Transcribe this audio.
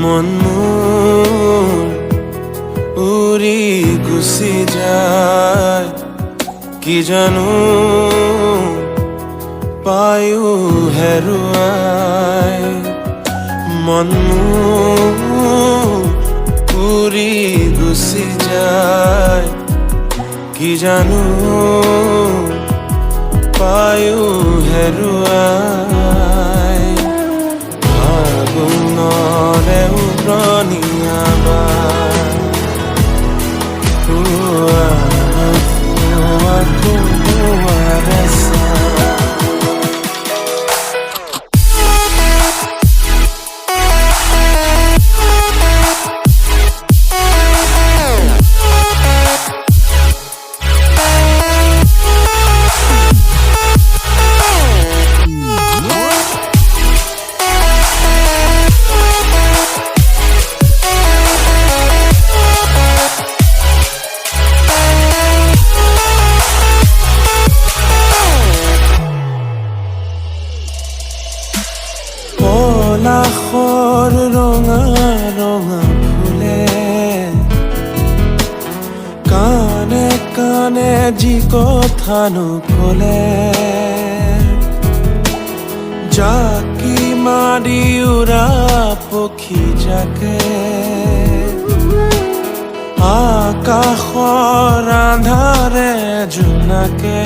মন মোৰ উৰি গুচি যায় কি জানো পায়ো হেৰুৱাই মন মোৰ উৰি গুচি যায় কি জানো পায়ো হেৰুৱাই ফাগুনৰে উৰণীয়া পলাশৰ ৰঙা ৰঙা ফুলে কানে কানে যি কথা নকলে জাকি মাৰি উৰা পক্ষী জাকে আকাশৰ আন্ধাৰে জোনাকে